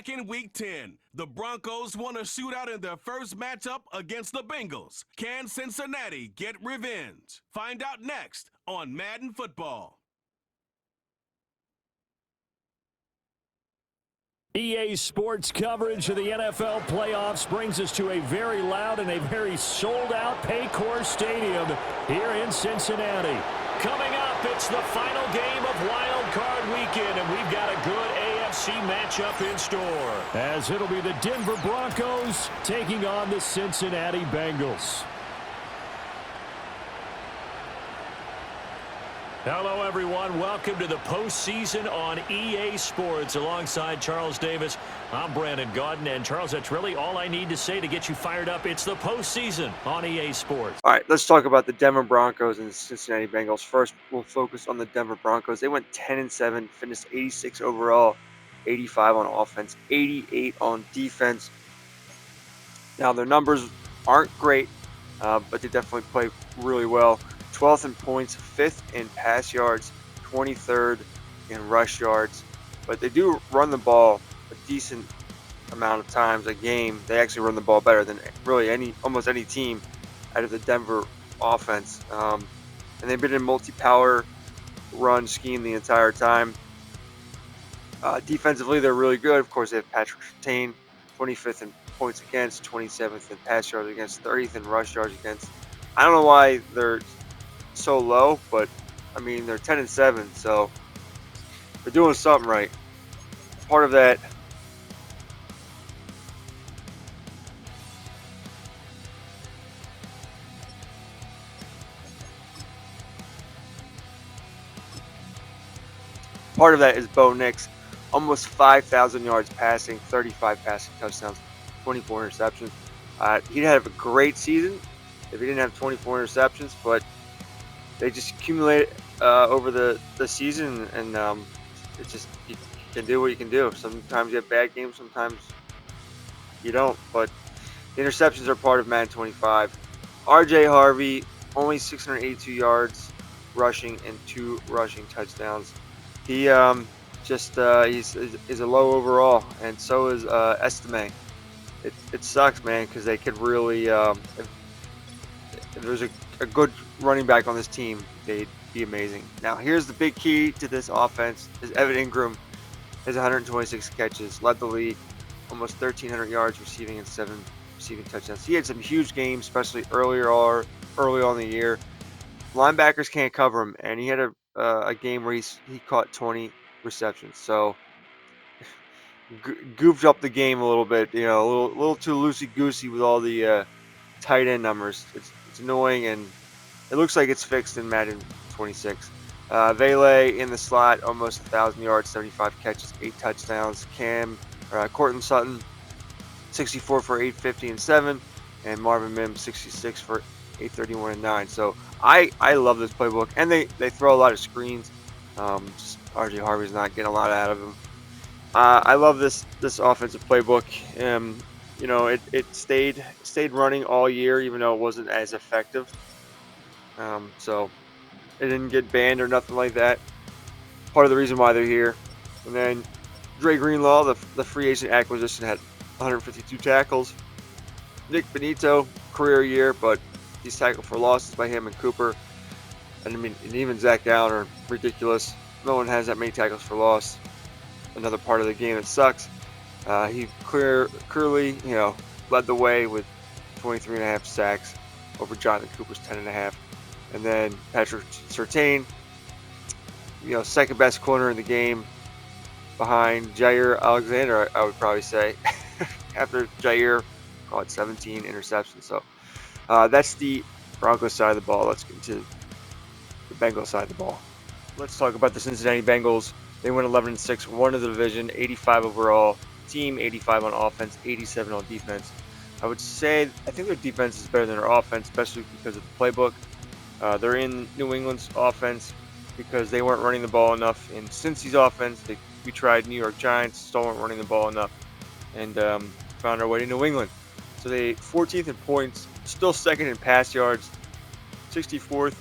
Back in Week 10, the Broncos won a shootout in their first matchup against the Bengals. Can Cincinnati get revenge? Find out next on Madden Football. EA Sports coverage of the NFL playoffs brings us to a very loud and a very sold-out Paycor Stadium here in Cincinnati. Coming up, it's the final game of Wild Card Weekend, and we've got a good AFC matchup in store, as it'll be the Denver Broncos taking on the Cincinnati Bengals. Hello, everyone. Welcome to the postseason on EA Sports. Alongside Charles Davis, I'm Brandon Gaudin. And, Charles, that's really all I need to say to get you fired up. It's the postseason on EA Sports. All right, let's talk about the Denver Broncos and the Cincinnati Bengals. First, we'll focus on the Denver Broncos. They went 10-7, finished 86 overall, 85 on offense, 88 on defense. Now, their numbers aren't great, but they definitely play really well. 12th in points, 5th in pass yards, 23rd in rush yards. But they do run the ball a decent amount of times a game. They actually run the ball better than really almost any team out of the Denver offense. And they've been in multi-power run scheme the entire time. Defensively, they're really good. Of course, they have Patrick Surtain, 25th in points against, 27th in pass yards against, 30th in rush yards against. I don't know why they're so low, but I mean, they're 10-7, so they're doing something right. Part of that is Bo Nix, almost 5,000 yards passing, 35 passing touchdowns, 24 interceptions. He'd have a great season if he didn't have 24 interceptions, but they just accumulate over the season, and it's just you can do what you can do. Sometimes you have bad games, sometimes you don't. But the interceptions are part of Madden 25. R.J. Harvey, only 682 yards rushing and 2 rushing touchdowns. He is a low overall, and so is Estime. It sucks, man, because they could really if there's a good running back on this team, they'd be amazing. Now, here's the big key to this offense: is Evan Ingram has 126 catches, led the league, almost 1,300 yards receiving and 7 receiving touchdowns. He had some huge games, especially early on in the year. Linebackers can't cover him, and he had a game where he caught 20 receptions. So goofed up the game a little bit, a little too loosey-goosey with all the tight end numbers. It's annoying, and it looks like it's fixed in Madden 26. Vele in the slot, almost 1,000 yards, 75 catches, 8 touchdowns. Cortland Sutton, 64 for 850 and 7, and Marvin Mims, 66 for 831 and 9. So I love this playbook, and they throw a lot of screens. Just R.J. Harvey's not getting a lot out of him. I love this offensive playbook. It stayed running all year, even though it wasn't as effective. So it didn't get banned or nothing like that. Part of the reason why they're here. And then Dre Greenlaw, the free agent acquisition, had 152 tackles. Nick Benito, career year, but he's tackled for losses by him and Cooper. And I mean, and even Zach Allen are ridiculous. No one has that many tackles for loss. Another part of the game that sucks. He clearly, led the way with 23.5 sacks over Jonathan Cooper's 10.5. And then Patrick Surtain, second best corner in the game behind Jair Alexander, I would probably say. After Jair caught 17 interceptions. So that's the Broncos side of the ball. Let's get to the Bengals side of the ball. Let's talk about the Cincinnati Bengals. They went 11-6, won the division, 85 overall team, 85 on offense, 87 on defense. I think their defense is better than their offense, especially because of the playbook. They're in New England's offense because they weren't running the ball enough. In Cincy's offense, we tried New York Giants, still weren't running the ball enough, and found our way to New England. So they 14th in points, still second in pass yards, 64th,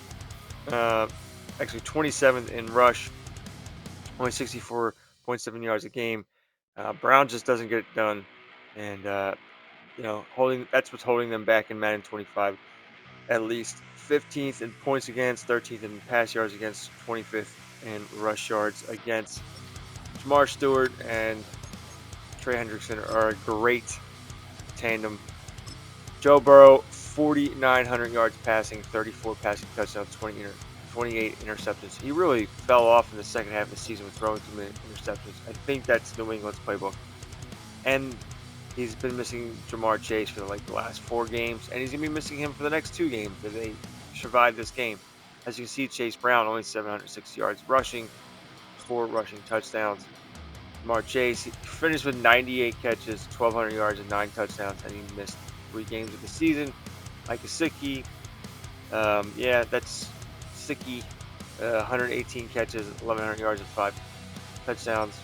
actually 27th in rush, only 64.7 yards a game. Brown just doesn't get it done, and that's what's holding them back in Madden 25. At least 15th in points against, 13th in pass yards against, 25th in rush yards against. Jamar Stewart and Trey Hendrickson are a great tandem. Joe Burrow, 4,900 yards passing, 34 passing touchdowns, 28 interceptions. He really fell off in the second half of the season with throwing too many interceptions. I think that's New England's playbook. And he's been missing Jamar Chase for the last 4 games, and he's going to be missing him for the next 2 games if they survive this game. As you can see, Chase Brown only 760 yards rushing, 4 rushing touchdowns. Jamar Chase finished with 98 catches, 1,200 yards, and 9 touchdowns, and he missed 3 games of the season. Mike Gesicki, that's Gesicki, 118 catches, 1,100 yards, and 5 touchdowns.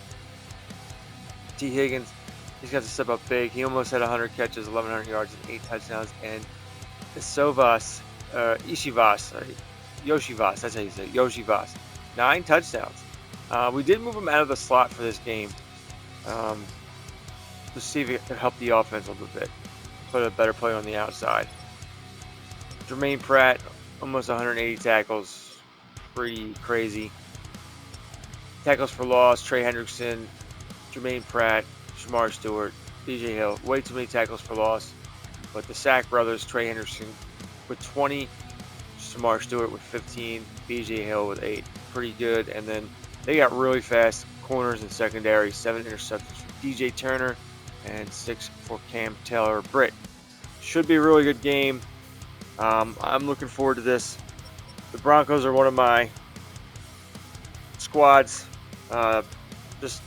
T. Higgins, he's got to step up big. He almost had 100 catches, 1,100 yards, and 8 touchdowns. And Yoshivas, that's how you say it, Yoshivas, 9 touchdowns. We did move him out of the slot for this game to see if it could help the offense a little bit. Put a better play on the outside. Jermaine Pratt, almost 180 tackles. Pretty crazy. Tackles for loss, Trey Hendrickson, Jermaine Pratt, Jamar Stewart, B.J. Hill. Way too many tackles for loss. But the Sack brothers, Trey Hendrickson with 20, Jamar Stewart with 15, B.J. Hill with 8. Pretty good. And then they got really fast corners and secondary. 7 interceptions for DJ Turner and 6 for Cam Taylor-Britt. Should be a really good game. I'm looking forward to this. The Broncos are one of my squads. Just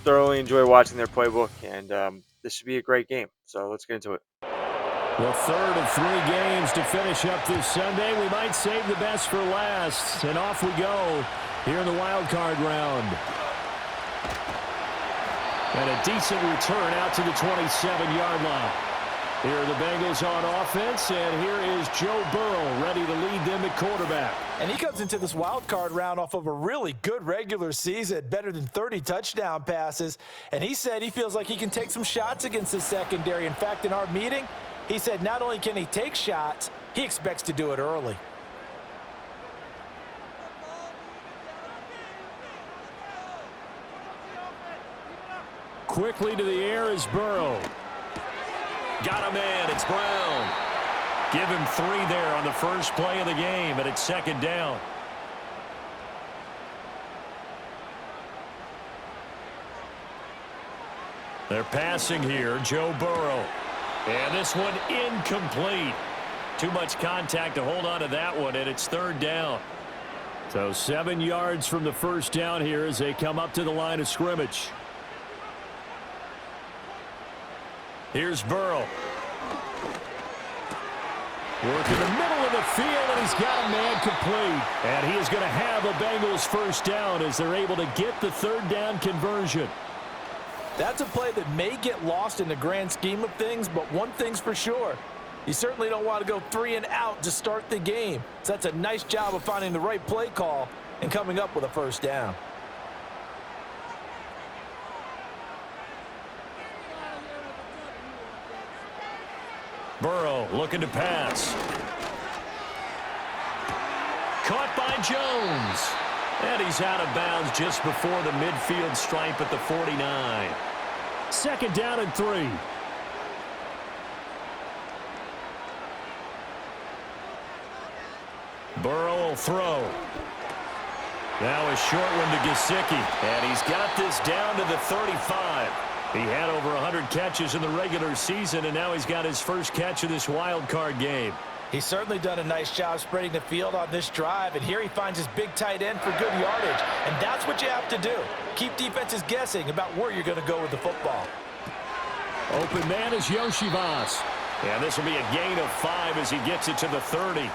thoroughly enjoy watching their playbook, and this should be a great game. So let's get into it. The third of 3 games to finish up this Sunday. We might save the best for last, and off we go here in the wild card round. And a decent return out to the 27-yard line. Here are the Bengals on offense, and here is Joe Burrow ready to lead them at quarterback. And he comes into this wild card round off of a really good regular season, better than 30 touchdown passes. And he said he feels like he can take some shots against the secondary. In fact, in our meeting, he said not only can he take shots, he expects to do it early. Quickly to the air is Burrow. Got a man. It's Brown. Give him 3 there on the first play of the game, and it's second down. They're passing here, Joe Burrow. And this one incomplete. Too much contact to hold on to that one, and it's third down. So 7 yards from the first down here as they come up to the line of scrimmage. Here's Burrow. Work in the middle of the field, and he's got a man complete. And he is going to have a Bengals first down as they're able to get the third down conversion. That's a play that may get lost in the grand scheme of things, but one thing's for sure. You certainly don't want to go 3 and out to start the game. So that's a nice job of finding the right play call and coming up with a first down. Burrow looking to pass. Caught by Jones. And he's out of bounds just before the midfield stripe at the 49. Second down and 3. Burrow will throw. Now a short one to Gesicki. And he's got this down to the 35. He had over 100 catches in the regular season, and now he's got his first catch of this wild card game. He's certainly done a nice job spreading the field on this drive, and here he finds his big tight end for good yardage. And that's what you have to do. Keep defenses guessing about where you're going to go with the football. Open man is Yoshivas. And this will be a gain of 5 as he gets it to the 30.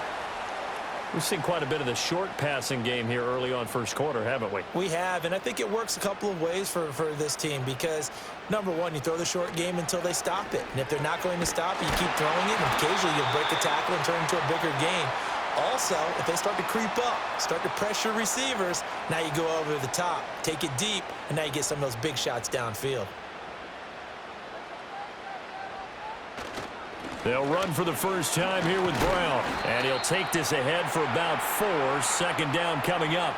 We've seen quite a bit of the short passing game here early on first quarter, haven't we? We have, and I think it works a couple of ways for this team because, number one, you throw the short game until they stop it. And if they're not going to stop it, you keep throwing it, and occasionally you'll break a tackle and turn into a bigger game. Also, if they start to creep up, start to pressure receivers, now you go over the top, take it deep, and now you get some of those big shots downfield. They'll run for the first time here with Brown, and he'll take this ahead for about 4. 2nd down coming up.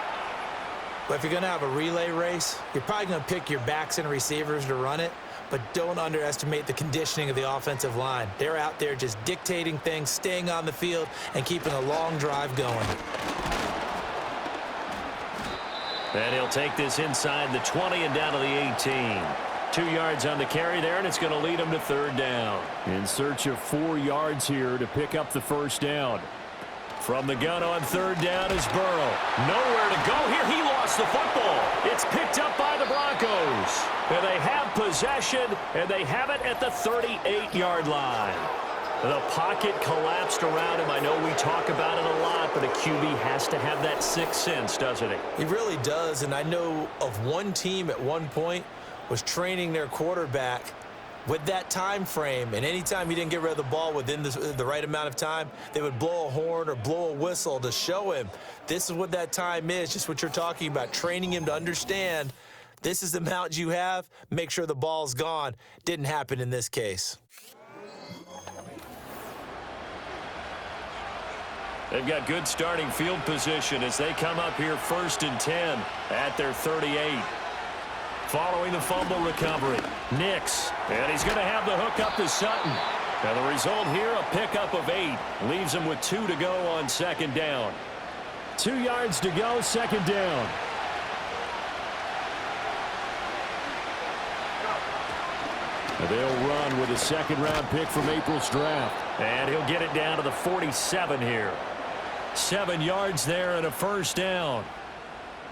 But if you're going to have a relay race, you're probably going to pick your backs and receivers to run it, but don't underestimate the conditioning of the offensive line. They're out there just dictating things, staying on the field, and keeping a long drive going. And he'll take this inside the 20 and down to the 18. 2 yards on the carry there, and it's going to lead him to 3rd down. In search of 4 yards here to pick up the 1st down. From the gun on 3rd down is Burrow. Nowhere to go here. He lost the football. It's picked up by the Broncos. And they have possession, and they have it at the 38-yard line. The pocket collapsed around him. I know we talk about it a lot, but a QB has to have that sixth sense, doesn't he? He really does, and I know of one team at one point was training their quarterback with that time frame, and anytime he didn't get rid of the ball within the right amount of time, they would blow a horn or blow a whistle to show him this is what that time is, just what you're talking about, training him to understand this is the amount you have, make sure the ball's gone. Didn't happen in this case. They've got good starting field position as they come up here 1st and 10 at their 38. Following the fumble recovery, Nix, and he's going to have the hook up to Sutton. And the result here, a pickup of 8. Leaves him with 2 to go on 2nd down. 2 yards to go, 2nd down. They'll run with a 2nd-round pick from April's draft. And he'll get it down to the 47 here. 7 yards there and a 1st down.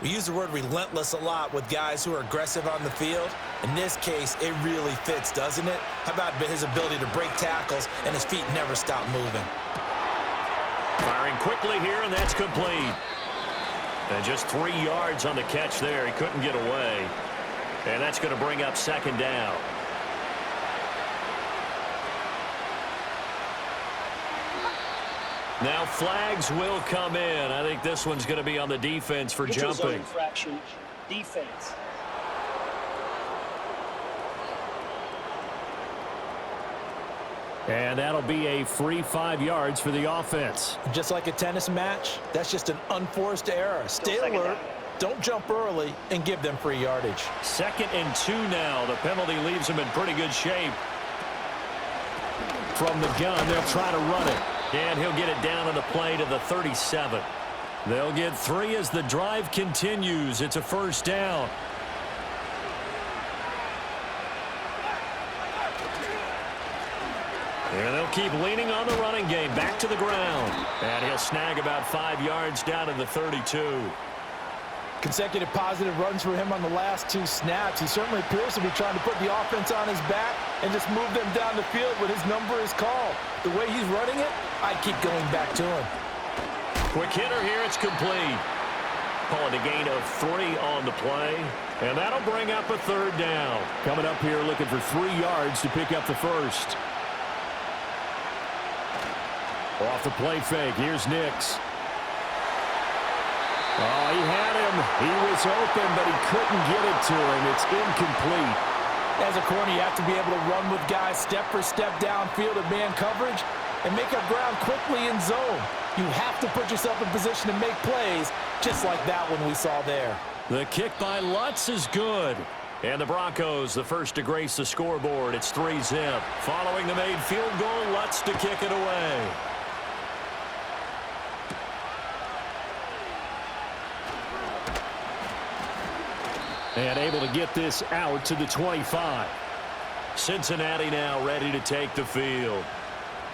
We use the word relentless a lot with guys who are aggressive on the field. In this case, it really fits, doesn't it? How about his ability to break tackles and his feet never stop moving? Firing quickly here, and that's complete. And just 3 yards on the catch there. He couldn't get away. And that's going to bring up 2nd down. Now flags will come in. I think this one's going to be on the defense for jumping. Infraction, defense. And that'll be a free 5 yards for the offense. Just like a tennis match, that's just an unforced error. Stay alert, don't jump early, and give them free yardage. 2nd and 2 now. The penalty leaves them in pretty good shape. From the gun, they'll try to run it. And he'll get it down on the play to the 37. They'll get 3 as the drive continues. It's a 1st down. And they'll keep leaning on the running game. Back to the ground. And he'll snag about 5 yards down to the 32. Consecutive positive runs for him on the last 2 snaps. He certainly appears to be trying to put the offense on his back and just move them down the field when his number is called. The way he's running it, I keep going back to him. Quick hitter here, it's complete. Calling a gain of 3 on the play. And that'll bring up a 3rd down. Coming up here looking for 3 yards to pick up the 1st. Off the play fake, here's Nix. Oh, he had him. He was open, but he couldn't get it to him. It's incomplete. As a corner, you have to be able to run with guys step for step downfield in man coverage and make up ground quickly in zone. You have to put yourself in position to make plays, just like that one we saw there. The kick by Lutz is good. And the Broncos, the first to grace the scoreboard. It's 3-zip. Following the made field goal, Lutz to kick it away. And able to get this out to the 25. Cincinnati now ready to take the field.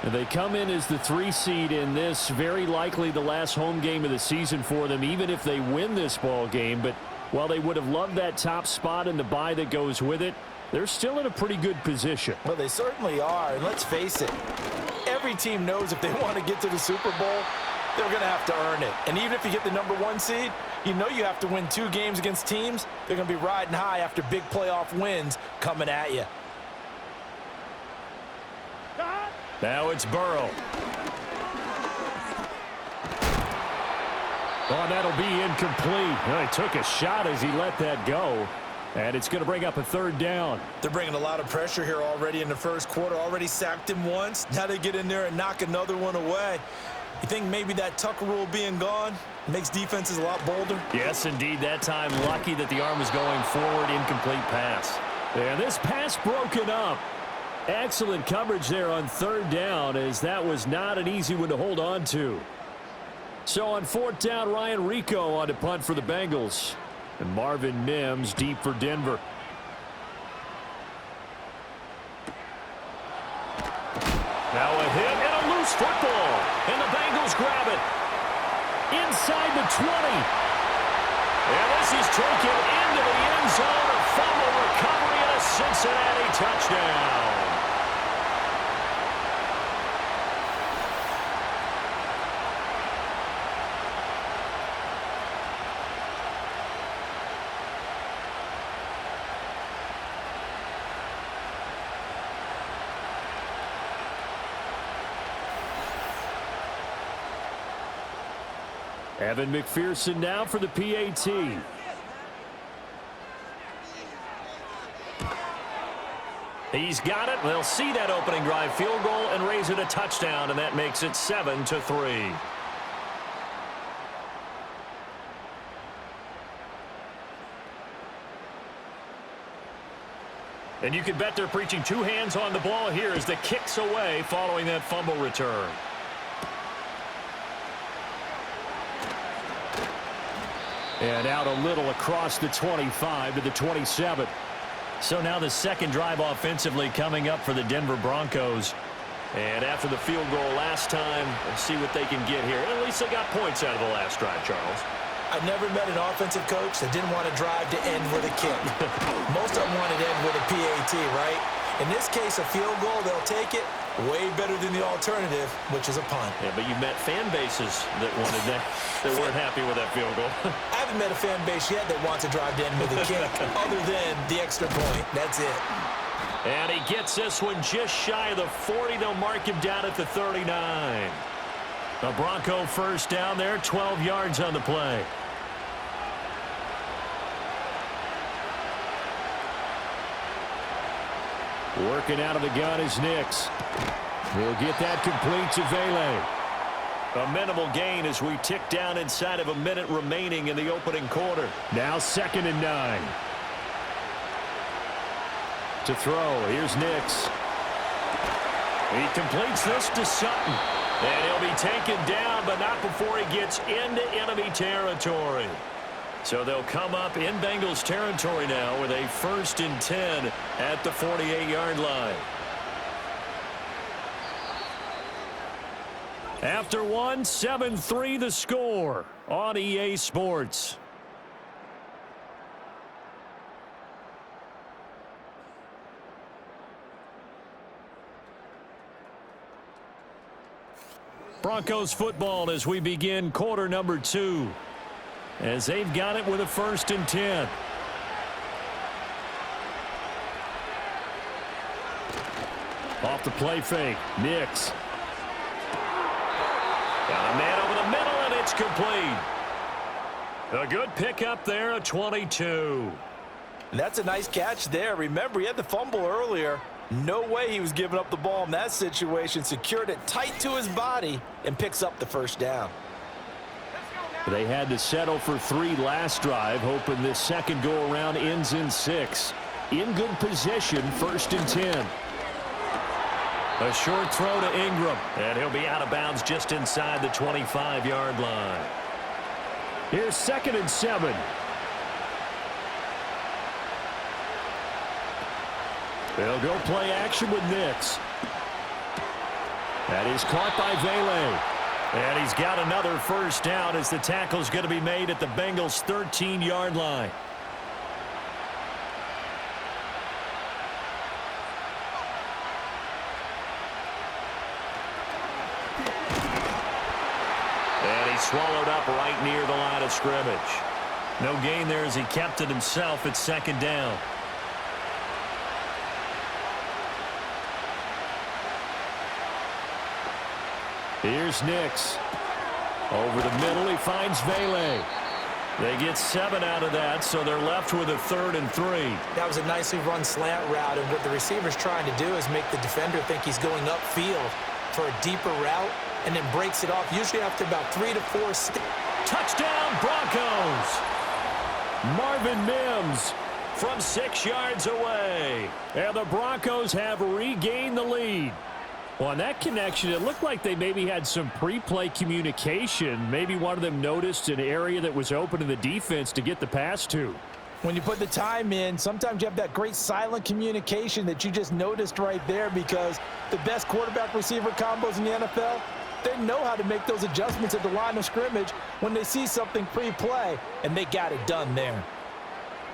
And they come in as the 3 seed in this, very likely the last home game of the season for them, even if they win this ball game. But while they would have loved that top spot and the bye that goes with it, they're still in a pretty good position. Well, they certainly are. And let's face it, every team knows if they want to get to the Super Bowl, they're going to have to earn it. And even if you get the number 1 seed, you know you have to win 2 games against teams. They're going to be riding high after big playoff wins coming at you. Now it's Burrow. Oh, and that'll be incomplete. Well, he took a shot as he let that go. And it's going to bring up a third down. They're bringing a lot of pressure here already in the first quarter. Already sacked him once. Now they get in there and knock another one away. You think maybe that Tucker rule being gone makes defenses a lot bolder? Yes, indeed. That time, lucky that the arm was going forward. Incomplete pass. And this pass broken up. Excellent coverage there on third down, as that was not an easy one to hold on to. So on fourth down, Ryan Rico on to punt for the Bengals. And Marvin Mims deep for Denver. Now a hit and a loose football. And the Bengals grab it. Inside the 20. And this is taken into the end zone. A fumble recovery and a Cincinnati touchdown. Evan McPherson now for the PAT. He's got it. They'll see that opening drive field goal and raise it a touchdown, and that makes it 7-3. And you can bet they're preaching two hands on the ball here as the kicks away following that fumble return. And out a little across the 25 to the 27. So now the second drive offensively coming up for the Denver Broncos. And after the field goal last time, we'll see what they can get here. At least they got points out of the last drive, Charles. I never met an offensive coach that didn't want to drive to end with a kick. Most of them wanted to end with a PAT, right? In this case, a field goal, they'll take it. Way better than the alternative, which is a punt. Yeah, but you met fan bases that wanted that, that weren't happy with that field goal. I haven't met a fan base yet that wants to drive to end with a kick, other than the extra point. That's it. And he gets this one just shy of the 40. They'll mark him down at the 39. The Bronco first down there, 12 yards on the play. Working out of the gun is Nix. He'll get that complete to Vele. A minimal gain as we tick down inside of a minute remaining in the opening quarter. Now 2nd and 9. To throw, here's Nix. He completes this to Sutton. And he'll be taken down, but not before he gets into enemy territory. So they'll come up in Bengals territory now with a 1st and 10 at the 48-yard line. After one, 7-3 the score on EA Sports. Broncos football as we begin quarter number 2. As they've got it with a 1st and 10. Off the play fake. Nix. Got a man over the middle, and it's complete. A good pickup there, a 22. That's a nice catch there. Remember, he had the fumble earlier. No way he was giving up the ball in that situation. Secured it tight to his body and picks up the 1st down. They had to settle for 3 last drive, hoping this second go-around ends in 6. In good position, 1st and 10. A short throw to Ingram, and he'll be out of bounds just inside the 25-yard line. Here's 2nd and 7. They'll go play action with Nix. That is caught by Vele. And he's got another 1st down as the tackle's going to be made at the Bengals' 13-yard line. And he's swallowed up right near the line of scrimmage. No gain there as he kept it himself at 2nd down. Here's Nix. Over the middle, he finds Vele. They get 7 out of that, so they're left with a 3rd and 3. That was a nicely run slant route, and what the receiver's trying to do is make the defender think he's going upfield for a deeper route, and then breaks it off, usually after about 3 to 4 steps. Touchdown, Broncos! Marvin Mims from 6 yards away. And the Broncos have regained the lead. Well, on that connection, it looked like they maybe had some pre-play communication. Maybe one of them noticed an area that was open in the defense to get the pass to. When you put the time in, sometimes you have that great silent communication that you just noticed right there, because the best quarterback-receiver combos in the NFL, they know how to make those adjustments at the line of scrimmage when they see something pre-play, and they got it done there.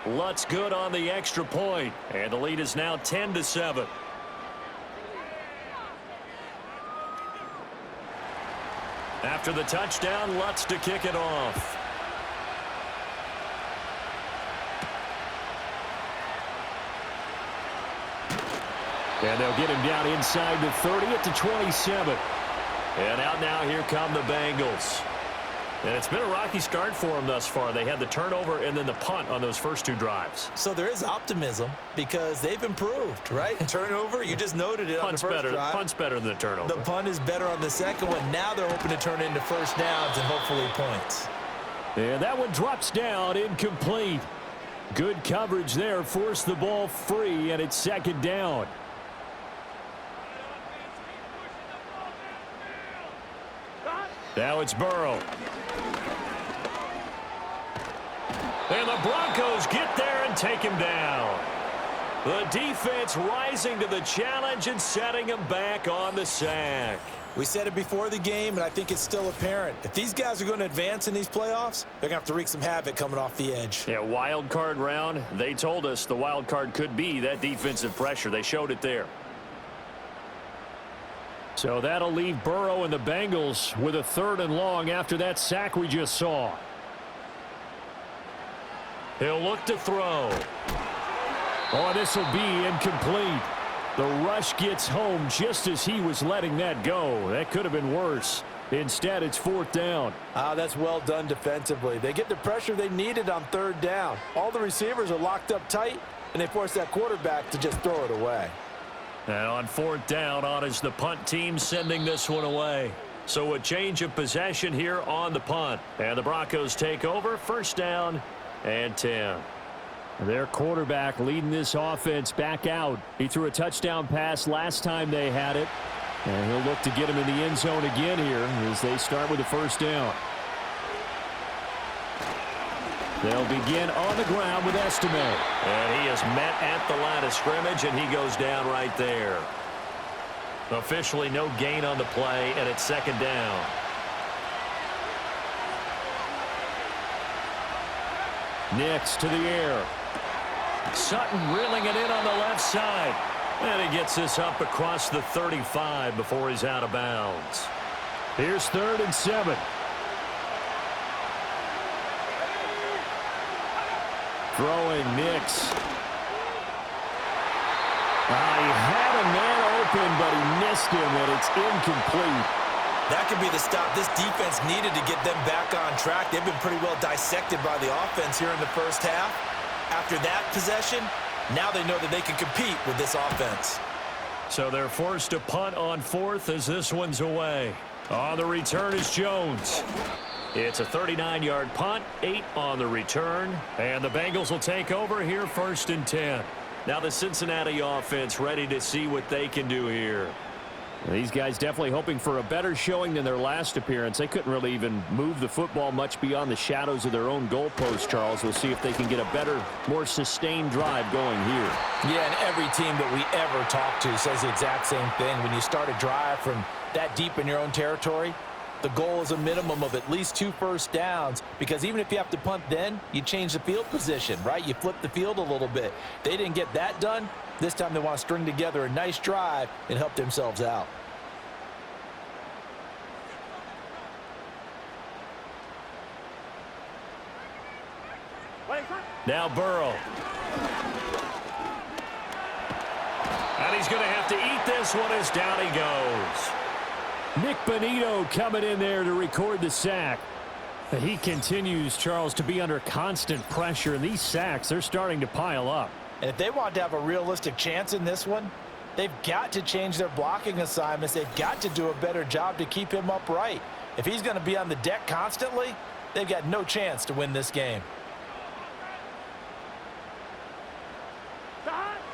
Lutt's good on the extra point, and the lead is now 10-7. After the touchdown, Lutz to kick it off. And they'll get him down inside the 30 at the 27. And out now, here come the Bengals. And it's been a rocky start for them thus far. They had the turnover and then the punt on those first 2 drives. So there is optimism because they've improved, right? Turnover, you just noted it on the first drive. Punt's better than the turnover. The punt is better on the second one. Now they're hoping to turn it into first downs and hopefully points. And that one drops down, incomplete. Good coverage there, forced the ball free, and it's 2nd down. Now it's Burrow. And the Broncos get there and take him down. The defense rising to the challenge and setting him back on the sack. We said it before the game, and I think it's still apparent. If these guys are going to advance in these playoffs, they're going to have to wreak some havoc coming off the edge. Yeah, wild card round. They told us the wild card could be that defensive pressure. They showed it there. So that'll leave Burrow and the Bengals with a 3rd and long after that sack we just saw. He'll look to throw. Oh, this will be incomplete. The rush gets home just as he was letting that go. That could have been worse. Instead, it's 4th down. That's well done defensively. They get the pressure they needed on 3rd down. All the receivers are locked up tight, and they force that quarterback to just throw it away. And on 4th down, on is the punt team sending this one away. So a change of possession here on the punt. And the Broncos take over, 1st down and 10. Their quarterback leading this offense back out. He threw a touchdown pass last time they had it. And he'll look to get him in the end zone again here as they start with the 1st down. They'll begin on the ground with Estime. And he is met at the line of scrimmage, and he goes down right there. Officially no gain on the play, and it's 2nd down. Next to the air. Sutton reeling it in on the left side. And he gets this up across the 35 before he's out of bounds. Here's 3rd and 7. Throwing Nix. He had a man open, but he missed him, and it's incomplete. That could be the stop this defense needed to get them back on track. They've been pretty well dissected by the offense here in the first half. After that possession, now they know that they can compete with this offense. So they're forced to punt on 4th as this one's away. On the return is Jones. It's a 39-yard punt, 8 on the return, and the Bengals will take over here 1st and 10. Now the Cincinnati offense ready to see what they can do here. These guys definitely hoping for a better showing than their last appearance. They couldn't really even move the football much beyond the shadows of their own goalpost, Charles. We'll see if they can get a better, more sustained drive going here. Yeah, and every team that we ever talk to says the exact same thing. When you start a drive from that deep in your own territory, the goal is a minimum of at least 2 first downs, because even if you have to punt then, you change the field position, right? You flip the field a little bit. They didn't get that done. This time they want to string together a nice drive and help themselves out. Now Burrow. And he's going to have to eat this one as down he goes. Nick Bonito coming in there to record the sack. He continues, Charles, to be under constant pressure, and these sacks, they're starting to pile up. And if they want to have a realistic chance in this one, they've got to change their blocking assignments. They've got to do a better job to keep him upright. If he's going to be on the deck constantly, they've got no chance to win this game.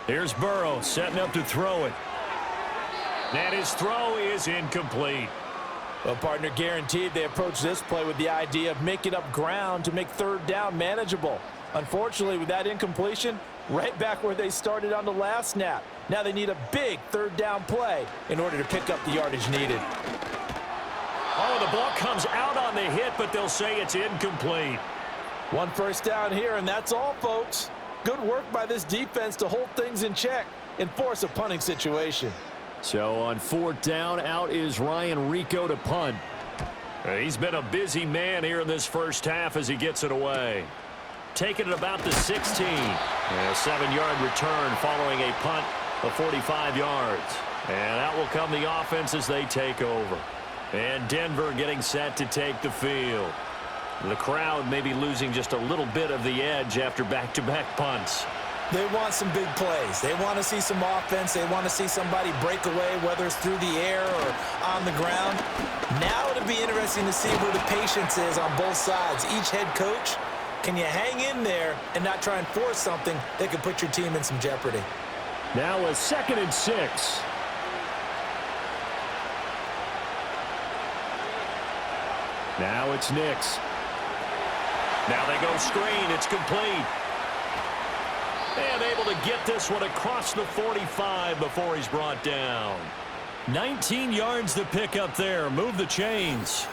Here's Burrow setting up to throw it. And his throw is incomplete. Well, partner, guaranteed they approach this play with the idea of making up ground to make third down manageable. Unfortunately, with that incompletion, right back where they started on the last snap. Now they need a big third down play in order to pick up the yardage needed. Oh, the ball comes out on the hit, but they'll say it's incomplete. One first down here, and that's all, folks. Good work by this defense to hold things in check and force a punting situation. So on fourth down, out is Ryan Rico to punt. He's been a busy man here in this first half as he gets it away. Taking it about the 16. A 7-yard return following a punt of 45 yards. And out will come the offense as they take over. And Denver getting set to take the field. The crowd may be losing just a little bit of the edge after back-to-back punts. They want some big plays. They want to see some offense. They want to see somebody break away, whether it's through the air or on the ground. Now it'll be interesting to see where the patience is on both sides. Each head coach, can you hang in there and not try and force something that could put your team in some jeopardy? Now a 2nd and 6. Now it's Nix. Now they go screen. It's complete. And able to get this one across the 45 before he's brought down. 19 yards to pick up there. Move the chains.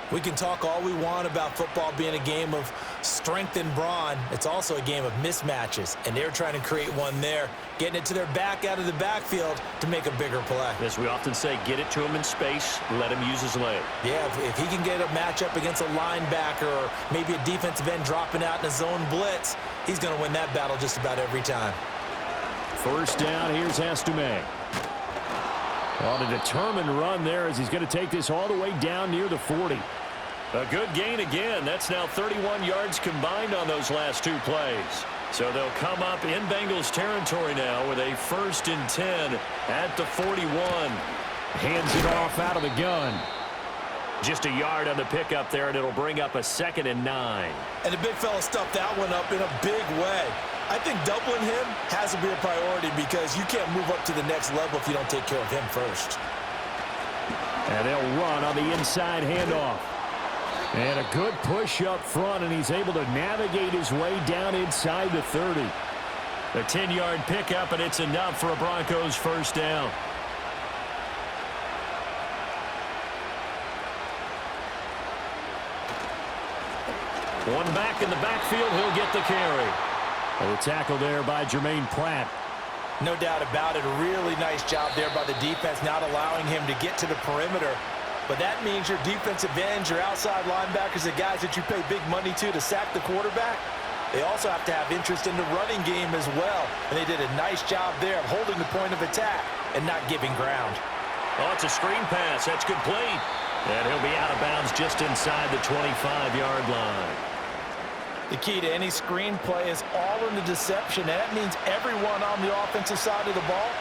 We can talk all we want about football being a game of strength and brawn. It's also a game of mismatches, and they're trying to create one there, getting it to their back out of the backfield to make a bigger play. As we often say, get it to him in space, let him use his leg. Yeah, if he can get a matchup against a linebacker or maybe a defensive end dropping out in a zone blitz, he's going to win that battle just about every time. First down, here's Estume. On a determined run there as he's going to take this all the way down near the 40. A good gain again. That's now 31 yards combined on those last two plays. So they'll come up in Bengals territory now with a 1st and 10 at the 41. Hands it off out of the gun. Just a yard on the pickup there, and it'll bring up a 2nd and 9. And the big fella stuffed that one up in a big way. I think doubling him has to be a priority because you can't move up to the next level if you don't take care of him first. And they'll run on the inside handoff. And a good push up front, and he's able to navigate his way down inside the 30. A 10-yard pickup, and it's enough for a Broncos first down. One back in the backfield, he'll get the carry. A tackle there by Jermaine Pratt. No doubt about it. A really nice job there by the defense, not allowing him to get to the perimeter. But that means your defensive ends, your outside linebackers, the guys that you pay big money to sack the quarterback, they also have to have interest in the running game as well. And they did a nice job there of holding the point of attack and not giving ground. Oh, it's a screen pass. That's complete. And he'll be out of bounds just inside the 25-yard line. The key to any screen play is all in the deception. And that means everyone on the offensive side of the ball.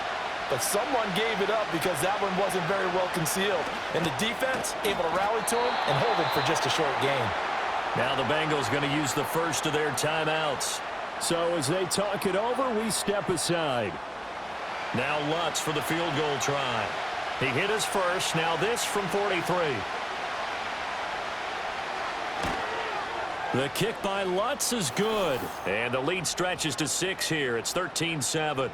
But someone gave it up because that one wasn't very well concealed. And the defense able to rally to him and hold him for just a short gain. Now the Bengals going to use the first of their timeouts. So as they talk it over, we step aside. Now Lutz for the field goal try. He hit his first. Now this from 43. The kick by Lutz is good. And the lead stretches to 6 here. It's 13-7.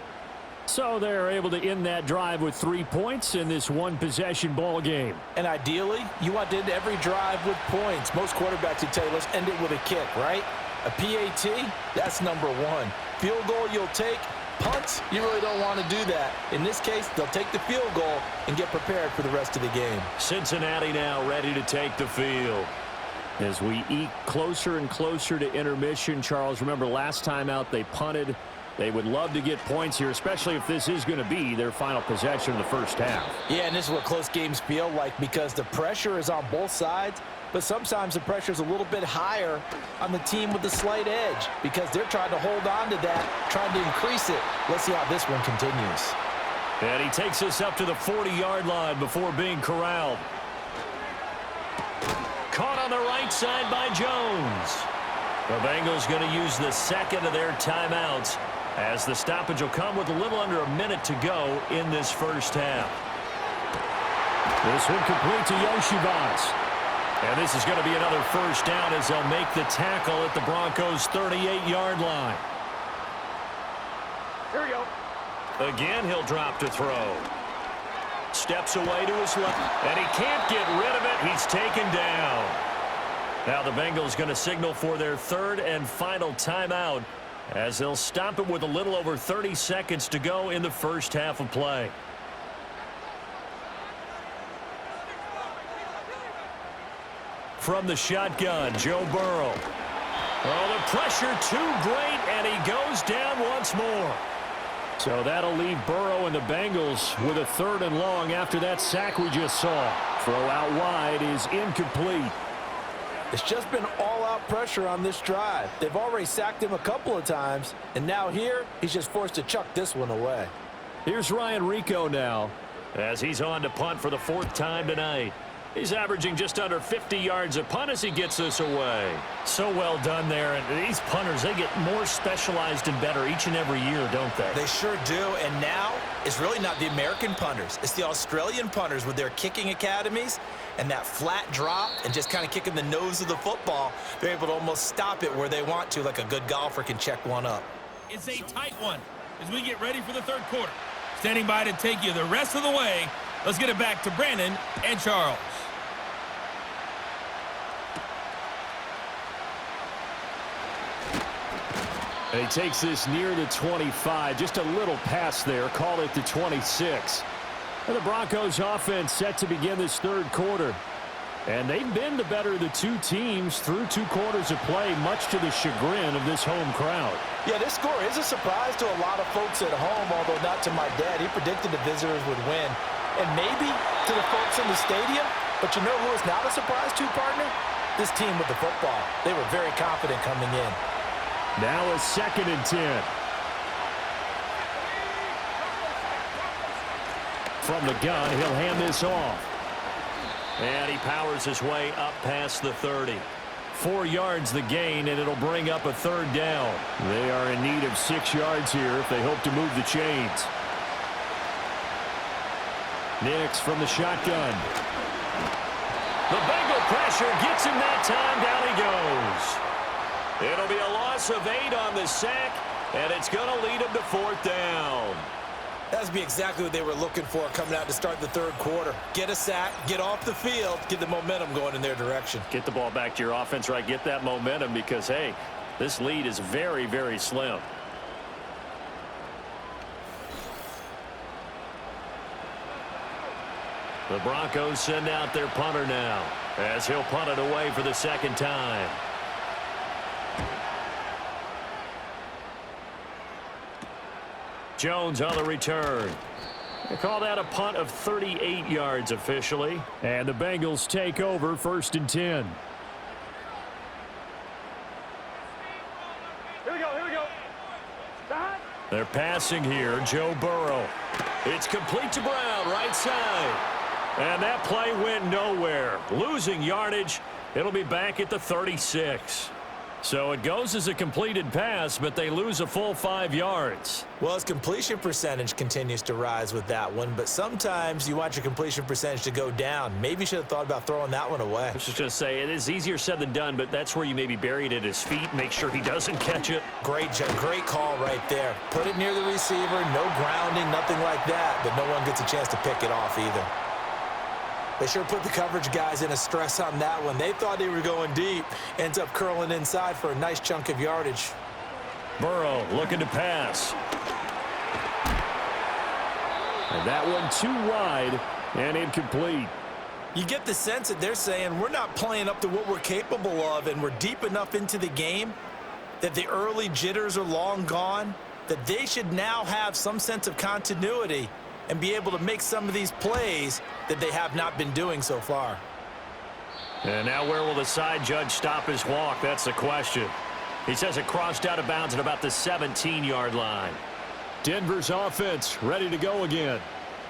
So they're able to end that drive with 3 points in this one-possession ball game. And ideally, you want to end every drive with points. Most quarterbacks would tell you, let's end it with a kick, right? A PAT, that's number 1. Field goal you'll take. Punts, you really don't want to do that. In this case, they'll take the field goal and get prepared for the rest of the game. Cincinnati now ready to take the field. As we eke closer and closer to intermission, Charles, remember last time out they punted. They would love to get points here, especially if this is going to be their final possession of the first half. Yeah, and this is what close games feel like because the pressure is on both sides, but sometimes the pressure is a little bit higher on the team with the slight edge because they're trying to hold on to that, trying to increase it. Let's see how this one continues. And he takes us up to the 40-yard line before being corralled. Caught on the right side by Jones. The Bengals going to use the second of their timeouts as the stoppage will come with a little under a minute to go in this first half. This one complete to Yoshivas. And this is going to be another first down as they'll make the tackle at the Broncos' 38-yard line. Here we go. Again, he'll drop to throw. Steps away to his left, and he can't get rid of it. He's taken down. Now the Bengals going to signal for their third and final timeout as they'll stop it with a little over 30 seconds to go in the first half of play. From the shotgun, Joe Burrow. Oh, the pressure too great, and he goes down once more. So that'll leave Burrow and the Bengals with a third and long after that sack we just saw. Throw out wide is incomplete. It's just been all-out pressure on this drive. They've already sacked him a couple of times, and now here, he's just forced to chuck this one away. Here's Ryan Rico now as he's on to punt for the fourth time tonight. He's averaging just under 50 yards a punt as he gets this away. So well done there. And these punters, they get more specialized and better each and every year, don't they? They sure do. And now it's really not the American punters. It's the Australian punters with their kicking academies and that flat drop and just kind of kicking the nose of the football. They're able to almost stop it where they want to, like a good golfer can check one up. It's a tight one as we get ready for the third quarter. Standing by to take you the rest of the way. Let's get it back to Brandon and Charles. And he takes this near the 25, just a little pass there, call it the 26. And the Broncos offense set to begin this third quarter. And they've been the better of the two teams through 2 quarters of play, much to the chagrin of this home crowd. Yeah, this score is a surprise to a lot of folks at home, although not to my dad. He predicted the visitors would win. And maybe to the folks in the stadium, but you know who is not a surprise to, partner? This team with the football. They were very confident coming in. Now a 2nd and 10. From the gun, he'll hand this off. And he powers his way up past the 30. 4 yards the gain, and it'll bring up a third down. They are in need of 6 yards here if they hope to move the chains. Nix from the shotgun. The Bengal pressure gets him that time. Down he goes. It'll be a loss of 8 on the sack, and it's going to lead them to 4th down. That's be exactly what they were looking for coming out to start the third quarter. Get a sack, get off the field, get the momentum going in their direction. Get the ball back to your offense, right? Get that momentum because, hey, this lead is very, very slim. The Broncos send out their punter now as he'll punt it away for the second time. Jones on the return. They call that a punt of 38 yards officially. And the Bengals take over 1st and 10. Here we go. They're passing here. Joe Burrow. It's complete to Brown, right side. And that play went nowhere. Losing yardage. It'll be back at the 36. So it goes as a completed pass, but they lose a full 5 yards. Well, his completion percentage continues to rise with that one, but sometimes you want your completion percentage to go down. Maybe you should have thought about throwing that one away. I was just going to say, it is easier said than done, but that's where you maybe bury it at his feet, make sure he doesn't catch it. Great call right there. Put it near the receiver, no grounding, nothing like that, but no one gets a chance to pick it off either. They sure put the coverage guys in a stress on that one. They thought they were going deep. Ends up curling inside for a nice chunk of yardage. Burrow looking to pass. And that one too wide and incomplete. You get the sense that they're saying we're not playing up to what we're capable of, and we're deep enough into the game that the early jitters are long gone. that they should now have some sense of continuity and be able to make some of these plays that they have not been doing so far. And now where will the side judge stop his walk? That's the question. He says it crossed out of bounds at about the 17-yard line. Denver's offense ready to go again.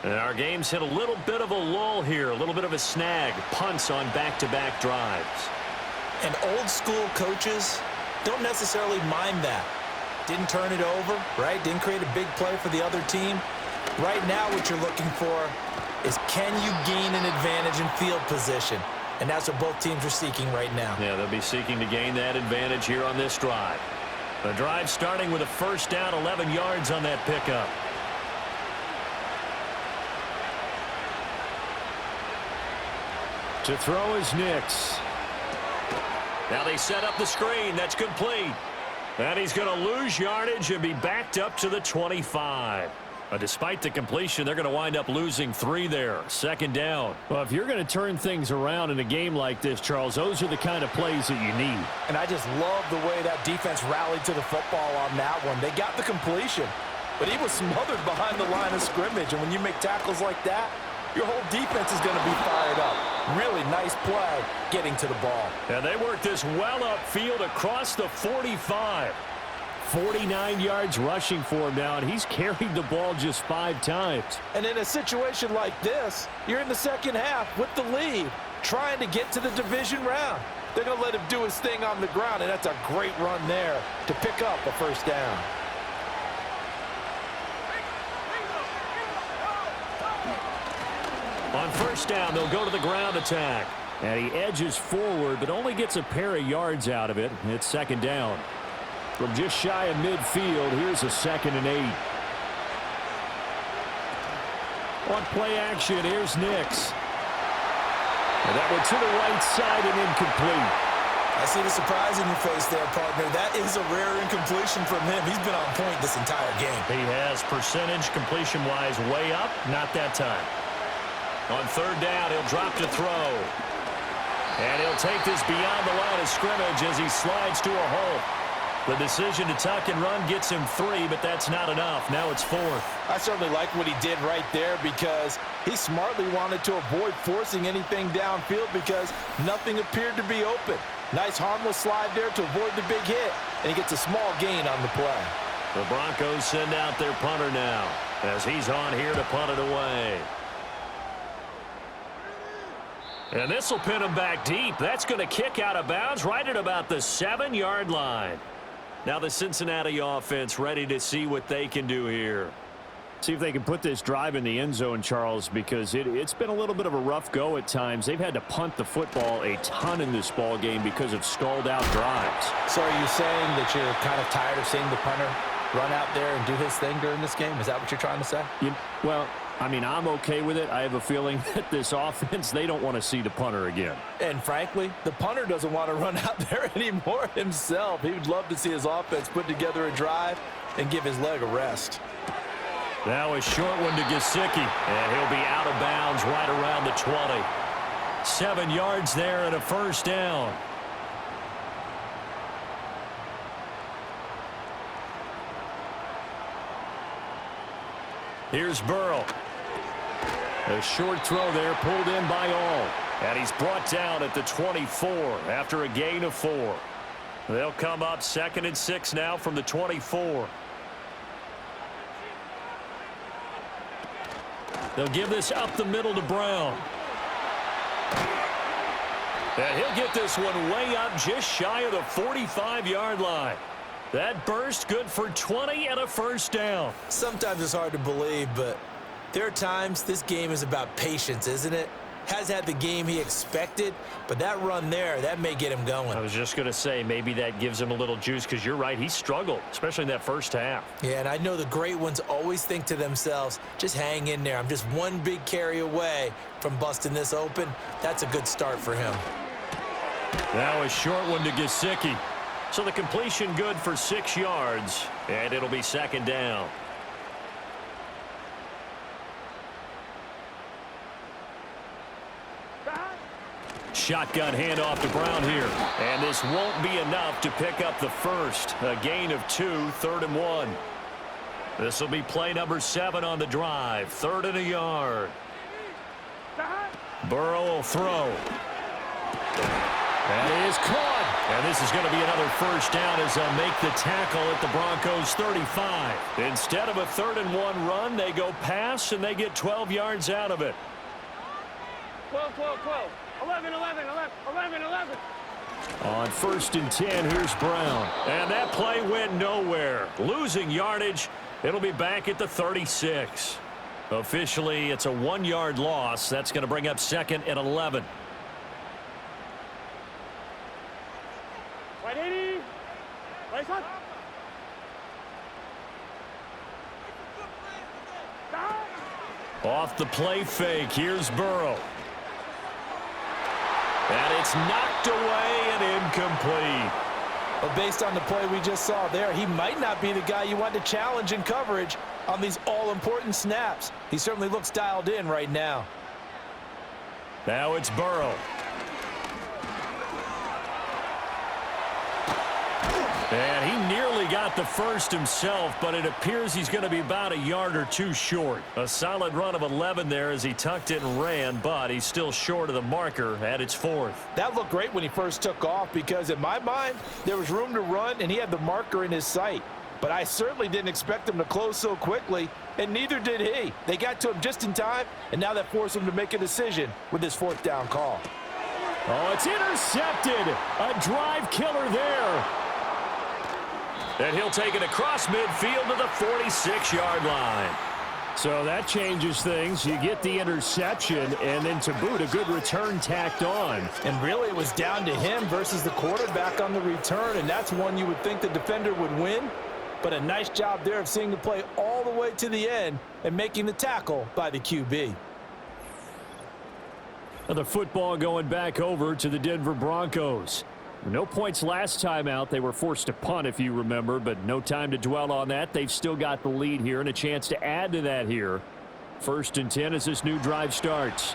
And our game's hit a little bit of a lull here, a little bit of a snag. Punts on back-to-back drives. And old school coaches don't necessarily mind that. Didn't turn it over, right? Didn't create a big play for the other team. Right now what you're looking for is, can you gain an advantage in field position? And that's what both teams are seeking right now. Yeah, they'll be seeking to gain that advantage here on this drive. The drive starting with a first down, 11 yards on that pickup. To throw is Nix. Now they set up the screen. That's complete. And he's going to lose yardage and be backed up to the 25. Despite the completion, they're going to wind up losing 3 there. Second down. Well, if you're going to turn things around in a game like this, Charles, those are the kind of plays that you need. And I just love the way that defense rallied to the football on that one. They got the completion, but he was smothered behind the line of scrimmage. And when you make tackles like that, your whole defense is going to be fired up. Really nice play getting to the ball. And they work this well upfield across the 45. 49 yards rushing for him now, and he's carried the ball just 5 times. And in a situation like this, you're in the second half with the lead, trying to get to the division round. They're going to let him do his thing on the ground, and that's a great run there to pick up a first down. On first down, they'll go to the ground attack. And he edges forward, but only gets a pair of yards out of it. It's second down. From just shy of midfield, here's a 2nd and 8. On play action, here's Nix. And that one to the right side and incomplete. I see the surprise in your face there, partner. That is a rare incompletion from him. He's been on point this entire game. He has percentage completion-wise way up, not that time. On third down, he'll drop to throw. And he'll take this beyond the line of scrimmage as he slides to a hole. The decision to tuck and run gets him 3, but that's not enough. Now it's 4th. I certainly like what he did right there because he smartly wanted to avoid forcing anything downfield because nothing appeared to be open. Nice harmless slide there to avoid the big hit, and he gets a small gain on the play. The Broncos send out their punter now as he's on here to punt it away. And this will pin him back deep. That's going to kick out of bounds right at about the 7-yard line. Now the Cincinnati offense ready to see what they can do here. See if they can put this drive in the end zone, Charles, because it's been a little bit of a rough go at times. They've had to punt the football a ton in this ball game because of stalled out drives. So are you saying that you're kind of tired of seeing the punter run out there and do his thing during this game? Is that what you're trying to say? Well, I mean, I'm okay with it. I have a feeling that this offense, they don't want to see the punter again. And frankly, the punter doesn't want to run out there anymore himself. He would love to see his offense put together a drive and give his leg a rest. Now a short one to Gesicki, and he'll be out of bounds right around the 20. 7 yards there and a first down. Here's Burrow. A short throw there pulled in by all. And he's brought down at the 24 after a gain of 4. They'll come up 2nd and 6 now from the 24. They'll give this up the middle to Brown. And he'll get this one way up just shy of the 45-yard line. That burst good for 20 and a first down. Sometimes it's hard to believe, but there are times this game is about patience, isn't it? Has had the game he expected, but that run there, that may get him going. I was just going to say maybe that gives him a little juice because you're right. He struggled, especially in that first half. Yeah, and I know the great ones always think to themselves, just hang in there. I'm just one big carry away from busting this open. That's a good start for him. Now a short one to Gesicki. So the completion good for 6 yards, and it'll be 2nd down. Shotgun handoff to Brown here. And this won't be enough to pick up the first. A gain of 2, 3rd and 1. This will be play number 7 on the drive. 3rd and a yard. Burrow will throw. That is caught. And this is going to be another first down as they'll make the tackle at the Broncos 35. Instead of a 3rd and 1 run, they go pass, and they get 12 yards out of it. 12, 12, 12. 11, 11, 11, 11, 11. On 1st and 10, here's Brown. And that play went nowhere. Losing yardage. It'll be back at the 36. Officially, it's a 1-yard loss. That's going to bring up 2nd and 11. Right, 80. Right, son. Off the play fake, here's Burrow. And it's knocked away and incomplete. But based on the play we just saw there, he might not be the guy you want to challenge in coverage on these all-important snaps. He certainly looks dialed in right now. Now it's Burrow. And he nearly got the first himself, but it appears he's going to be about a yard or 2 short. A solid run of 11 there as he tucked it and ran, but he's still short of the marker at its 4th. That looked great when he first took off because, in my mind, there was room to run and he had the marker in his sight. But I certainly didn't expect him to close so quickly, and neither did he. They got to him just in time, and now that forced him to make a decision with his 4th down call. Oh, it's intercepted. A drive killer there. And he'll take it across midfield to the 46-yard line. So that changes things. You get the interception, and then to boot, a good return tacked on. And really, it was down to him versus the quarterback on the return, and that's one you would think the defender would win. But a nice job there of seeing the play all the way to the end and making the tackle by the QB. The football going back over to the Denver Broncos. No points last time out. They were forced to punt, if you remember, but no time to dwell on that. They've still got the lead here and a chance to add to that here. 1st and 10 as this new drive starts.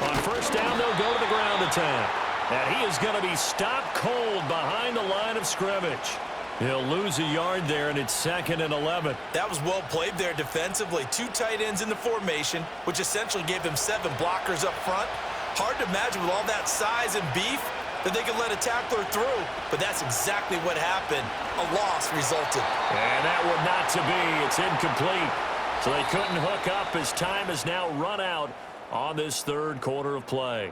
On 1st down, they'll go to the ground attack. And he is going to be stopped cold behind the line of scrimmage. He'll lose a yard there, and it's 2nd and 11. That was well played there defensively. 2 tight ends in the formation, which essentially gave them 7 blockers up front. Hard to imagine with all that size and beef that they could let a tackler through, but that's exactly what happened. A loss resulted. And that would not to be. It's incomplete. So they couldn't hook up as time has now run out on this 3rd quarter of play.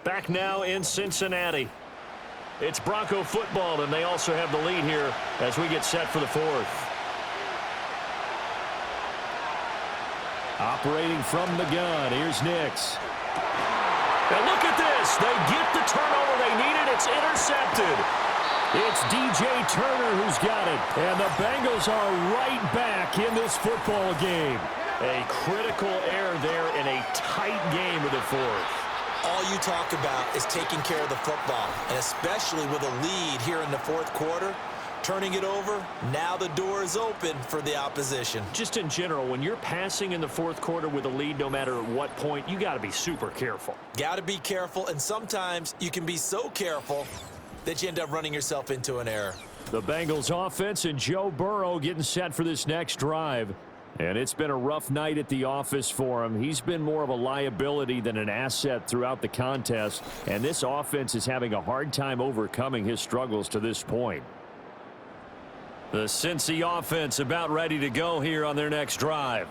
Back now in Cincinnati. It's Bronco football, and they also have the lead here as we get set for the 4th. Operating from the gun, here's Nix. And look at this. They get the turnover they needed. It's intercepted. It's DJ Turner who's got it. And the Bengals are right back in this football game. A critical error there in a tight game of the 4th. All you talk about is taking care of the football, and especially with a lead here in the 4th quarter, turning it over, now the door is open for the opposition. Just in general, when you're passing in the 4th quarter with a lead, no matter at what point, you got to be super careful. Got to be careful, and sometimes you can be so careful that you end up running yourself into an error. The Bengals offense and Joe Burrow getting set for this next drive. And it's been a rough night at the office for him. He's been more of a liability than an asset throughout the contest. And this offense is having a hard time overcoming his struggles to this point. The Cincy offense about ready to go here on their next drive.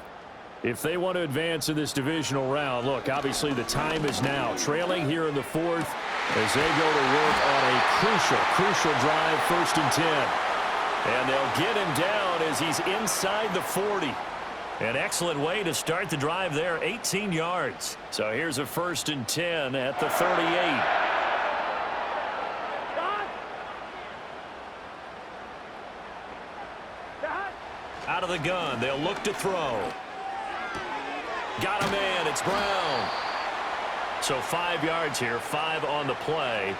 If they want to advance in this divisional round, look, obviously the time is now. Trailing here in the 4th as they go to work on a crucial drive, 1st and 10. And they'll get him down as he's inside the 40. An excellent way to start the drive there, 18 yards. So here's a 1st and 10 at the 38. Out of the gun, they'll look to throw. Got a man, it's Brown. So 5 yards here, 5 on the play,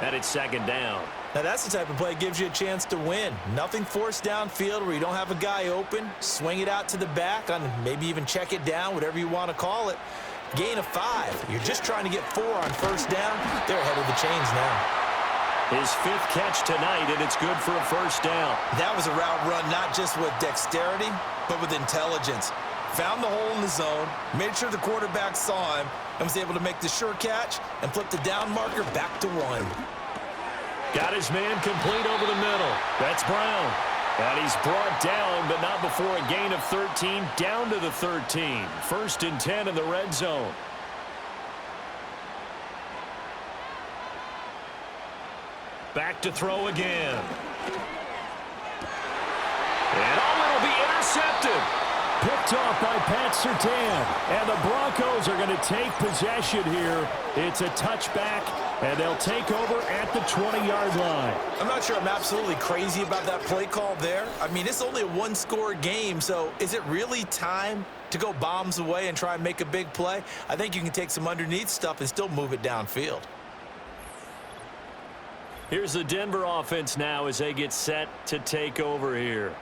and it's 2nd down. Now, that's the type of play that gives you a chance to win. Nothing forced downfield where you don't have a guy open. Swing it out to the back, on maybe even check it down, whatever you want to call it. Gain of 5. You're just trying to get 4 on first down. They're ahead of the chains now. His 5th catch tonight, and it's good for a first down. That was a route run not just with dexterity, but with intelligence. Found the hole in the zone, made sure the quarterback saw him, and was able to make the sure catch and flip the down marker back to 1. Got his man complete over the middle. That's Brown. And he's brought down, but not before a gain of 13, down to the 13. 1st and 10 in the red zone. Back to throw again. And it'll be intercepted. Picked off by Pat Surtain. And the Broncos are going to take possession here. It's a touchback, and they'll take over at the 20-yard line. I'm not sure I'm absolutely crazy about that play call there. I mean, it's only a 1-score game, so is it really time to go bombs away and try and make a big play? I think you can take some underneath stuff and still move it downfield. Here's the Denver offense now as they get set to take over here.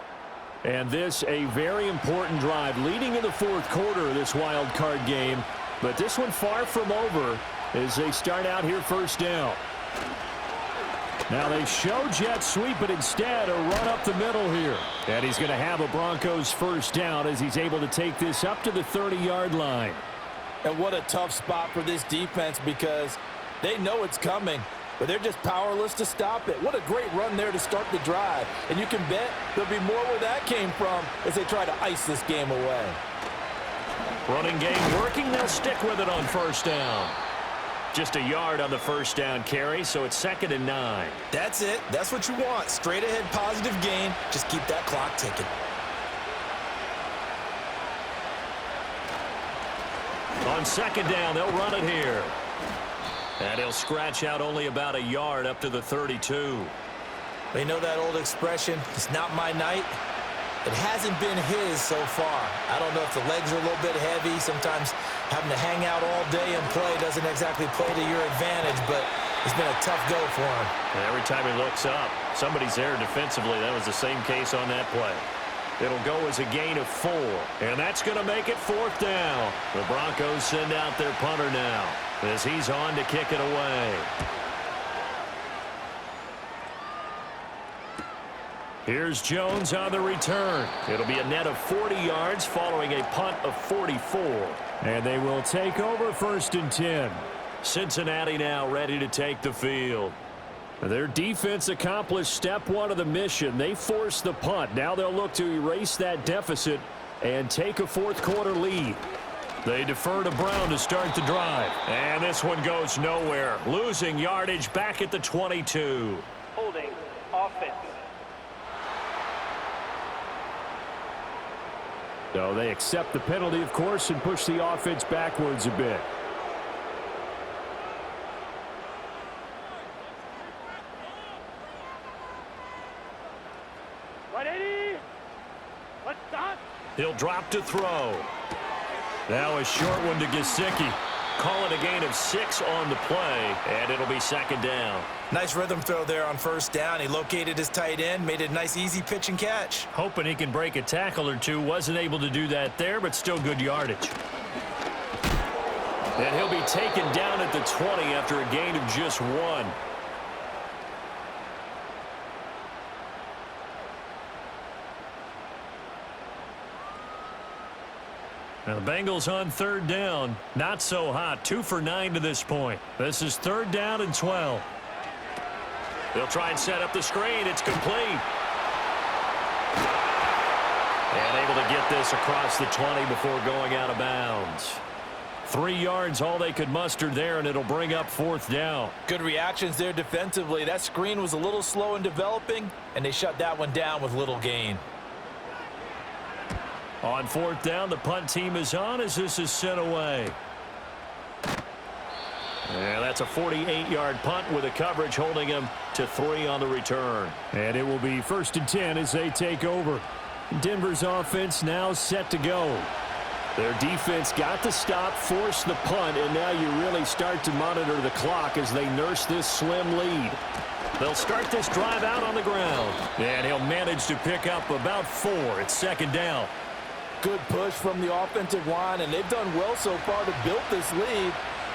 And this a very important drive leading in the 4th quarter of this wild card game. But this one far from over as they start out here first down. Now they show jet sweep, but instead a run up the middle here. And he's going to have a Broncos first down as he's able to take this up to the 30-yard line. And what a tough spot for this defense because they know it's coming, but they're just powerless to stop it. What a great run there to start the drive. And you can bet there'll be more where that came from as they try to ice this game away. Running game working. They'll stick with it on first down. Just a yard on the first down carry, so it's 2nd and 9. That's it. That's what you want. Straight ahead positive gain. Just keep that clock ticking. On 2nd down, they'll run it here. And he'll scratch out only about a yard up to the 32. They know that old expression, it's not my night. It hasn't been his so far. I don't know if the legs are a little bit heavy. Sometimes having to hang out all day and play doesn't exactly play to your advantage, but it's been a tough go for him. And every time he looks up, somebody's there defensively. That was the same case on that play. It'll go as a gain of 4, and that's going to make it 4th down. The Broncos send out their punter now as he's on to kick it away. Here's Jones on the return. It'll be a net of 40 yards following a punt of 44. And they will take over 1st and 10. Cincinnati now ready to take the field. Their defense accomplished step 1 of the mission. They forced the punt. Now they'll look to erase that deficit and take a 4th quarter lead. They defer to Brown to start the drive. And this one goes nowhere. Losing yardage back at the 22. Holding offense. So they accept the penalty, of course, and push the offense backwards a bit. He'll drop to throw. Now a short one to Gesicki. Call it a gain of 6 on the play, and it'll be 2nd down. Nice rhythm throw there on first down. He located his tight end, made it a nice, easy pitch and catch. Hoping he can break a tackle or two. Wasn't able to do that there, but still good yardage. And he'll be taken down at the 20 after a gain of just 1. Now the Bengals on 3rd down. Not so hot. 2 for 9 to this point. This is 3rd down and 12. They'll try and set up the screen. It's complete. And able to get this across the 20 before going out of bounds. 3 yards all they could muster there, and it'll bring up 4th down. Good reactions there defensively. That screen was a little slow in developing, and they shut that one down with little gain. On 4th down, the punt team is on as this is sent away. And that's a 48-yard punt with a coverage holding him to 3 on the return. And it will be 1st and 10 as they take over. Denver's offense now set to go. Their defense got the stop, forced the punt, and now you really start to monitor the clock as they nurse this slim lead. They'll start this drive out on the ground, and he'll manage to pick up about 4. It's second down. Good push from the offensive line, and they've done well so far to build this lead.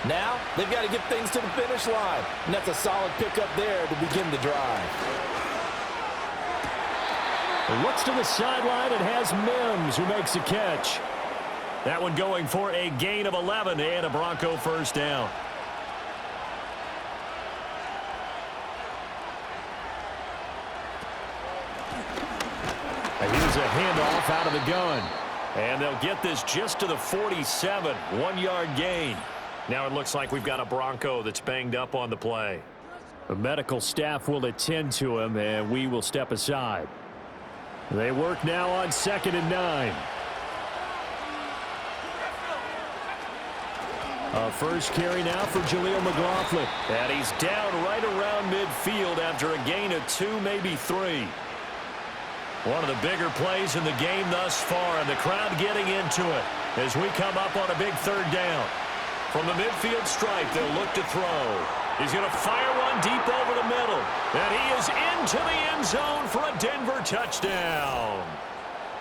Now, they've got to get things to the finish line, and that's a solid pickup there to begin the drive. Looks to the sideline and has Mims, who makes a catch. That one going for a gain of 11 and a Bronco first down. Here's a handoff out of the gun. And they'll get this just to the 47, 1-yard gain. Now it looks like we've got a Bronco that's banged up on the play. The medical staff will attend to him, and we will step aside. They work now on 2nd and 9. First carry now for Jaleel McLaughlin. And he's down right around midfield after a gain of 2, maybe 3. One of the bigger plays in the game thus far, and the crowd getting into it as we come up on a big 3rd down. From the midfield stripe, they'll look to throw. He's going to fire one deep over the middle. And he is into the end zone for a Denver touchdown.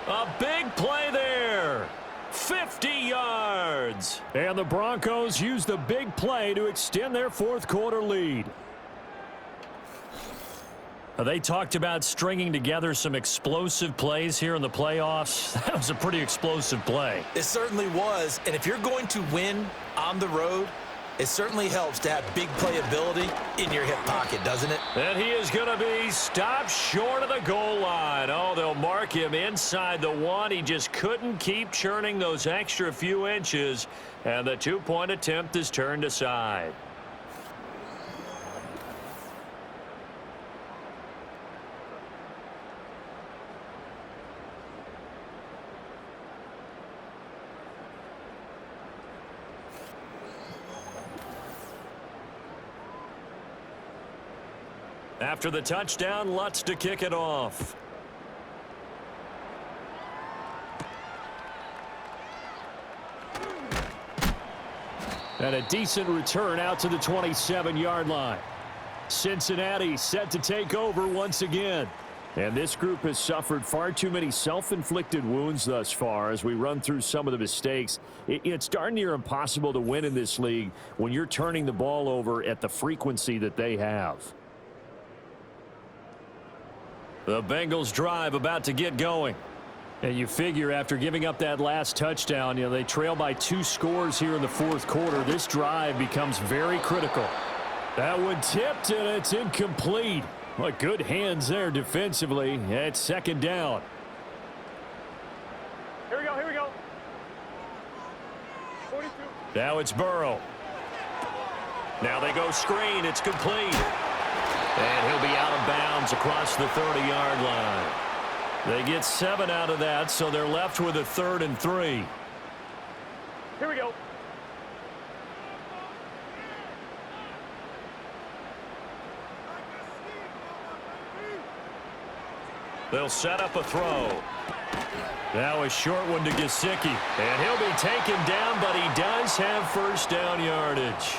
A big play there. 50 yards. And the Broncos use the big play to extend their 4th quarter lead. They talked about stringing together some explosive plays here in the playoffs. That was a pretty explosive play. It certainly was, and if you're going to win on the road, it certainly helps to have big playability in your hip pocket, doesn't it? And he is going to be stopped short of the goal line. Oh, they'll mark him inside the 1. He just couldn't keep churning those extra few inches, and the 2-point attempt is turned aside. After the touchdown, Lutz to kick it off. And a decent return out to the 27-yard line. Cincinnati set to take over once again. And this group has suffered far too many self-inflicted wounds thus far as we run through some of the mistakes. It's darn near impossible to win in this league when you're turning the ball over at the frequency that they have. The Bengals drive about to get going. And you figure after giving up that last touchdown, they trail by 2 scores here in the 4th quarter. This drive becomes very critical. That one tipped, and it's incomplete. Well, good hands there defensively. It's 2nd down. Here we go, here we go. 42. Now it's Burrow. Now they go screen. It's complete. And he'll be out of bounds across the 30-yard line. They get 7 out of that, so they're left with a 3rd and 3. Here we go. They'll set up a throw. Now a short one to Gesicki. And he'll be taken down, but he does have first down yardage.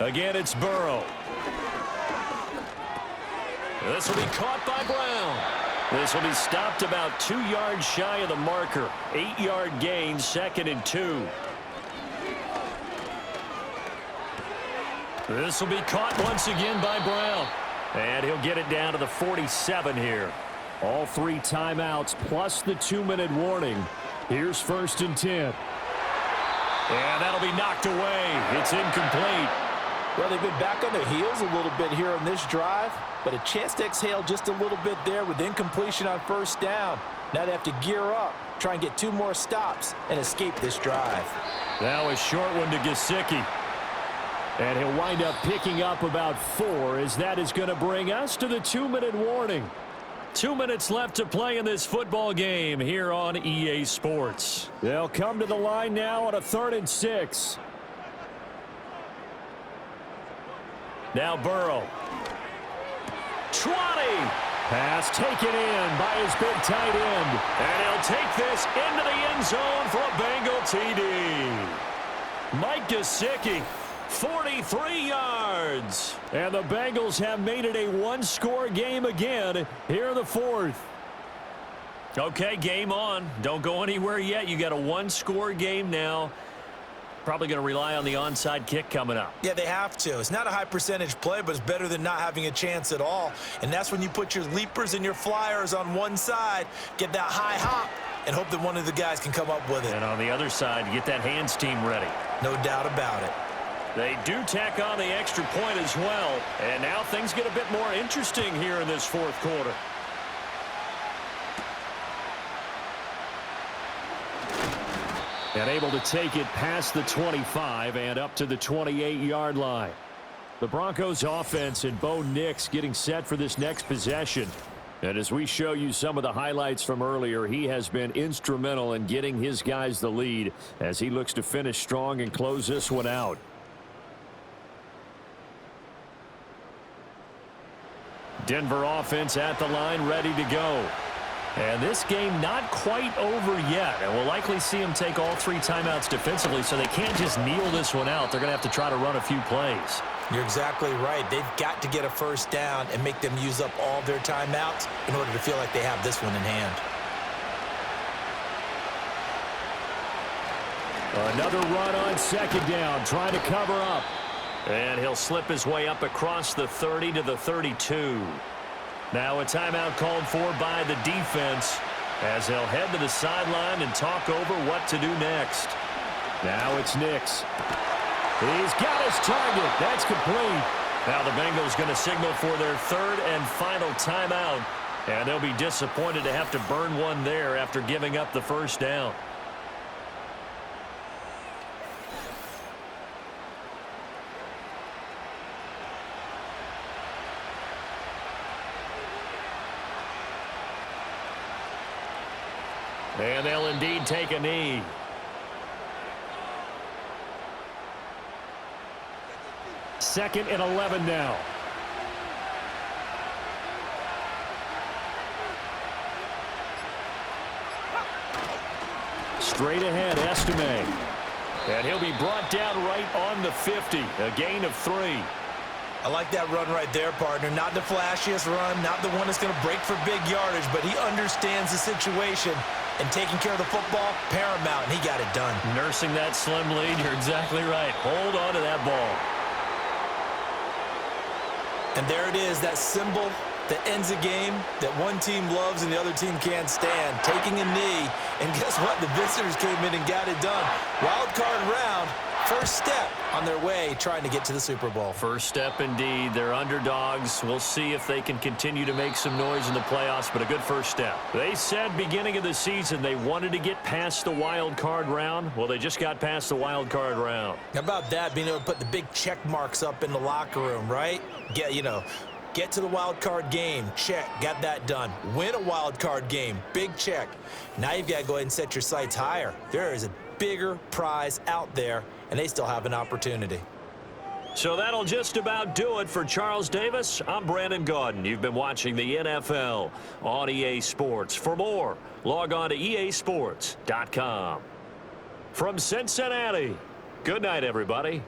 Again, it's Burrow. This will be caught by Brown. This will be stopped about 2 yards shy of the marker. 8-yard gain, 2nd and 2. This will be caught once again by Brown. And he'll get it down to the 47 here. All 3 timeouts plus the 2-minute warning. Here's 1st and 10. And that'll be knocked away. It's incomplete. Well, they've been back on their heels a little bit here on this drive, but a chance to exhale just a little bit there with incompletion on 1st down. Now they have to gear up, try and get 2 more stops, and escape this drive. Now a short one to Gesicki. And he'll wind up picking up about 4 as that is going to bring us to the 2-minute warning. 2 minutes left to play in this football game here on EA Sports. They'll come to the line now on a 3rd and 6. Now Burrow. 20. Pass taken in by his big tight end. And he'll take this into the end zone for a Bengal TD. Mike Gesicki, 43 yards. And the Bengals have made it a one-score game again here in the fourth. Okay, game on. Don't go anywhere yet. You got a one-score game now. Probably going to rely on the onside kick coming up. Yeah, they have to. It's not a high percentage play, but it's better than not having a chance at all. And that's when you put your leapers and your flyers on one side, get that high hop, and hope that one of the guys can come up with it. And on the other side, get that hands team ready. No doubt about it. They do tack on the extra point as well. And now things get a bit more interesting here in this fourth quarter. And able to take it past the 25 and up to the 28-yard line. The Broncos offense and Bo Nix getting set for this next possession. And as we show you some of the highlights from earlier, he has been instrumental in getting his guys the lead as he looks to finish strong and close this one out. Denver offense at the line, ready to go. And this game not quite over yet. And we'll likely see them take all three timeouts defensively, so they can't just kneel this one out. They're going to have to try to run a few plays. You're exactly right. They've got to get a first down and make them use up all their timeouts in order to feel like they have this one in hand. Another run on second down, trying to cover up. And he'll slip his way up across the 30 to the 32. Now a timeout called for by the defense as they'll head to the sideline and talk over what to do next. Now it's Nix. He's got his target. That's complete. Now the Bengals going to signal for their third and final timeout. And they'll be disappointed to have to burn one there after giving up the first down. And they'll indeed take a knee. Second and 11 now. Straight ahead, Estime. And he'll be brought down right on the 50. A gain of 3. I like that run right there, partner. Not the flashiest run, not the one that's going to break for big yardage, but he understands the situation. And taking care of the football, paramount, and he got it done. Nursing that slim lead, you're exactly right. Hold on to that ball. And there it is, that symbol that ends a game that one team loves and the other team can't stand. Taking a knee, and guess what? The visitors came in and got it done. Wild card round, first step on their way trying to get to the Super Bowl. First step indeed. They're underdogs. We'll see if they can continue to make some noise in the playoffs, but a good first step. They said beginning of the season they wanted to get past the wild card round. Well, they just got past the wild card round. How about that, being able to put the big check marks up in the locker room, right? Get to the wild card game, check, got that done. Win a wild card game, big check. Now you've got to go ahead and set your sights higher. There is a bigger prize out there, and they still have an opportunity. So that'll just about do it for Charles Davis. I'm Brandon Gaudin. You've been watching the NFL on EA Sports. For more, log on to easports.com. From Cincinnati, good night, everybody.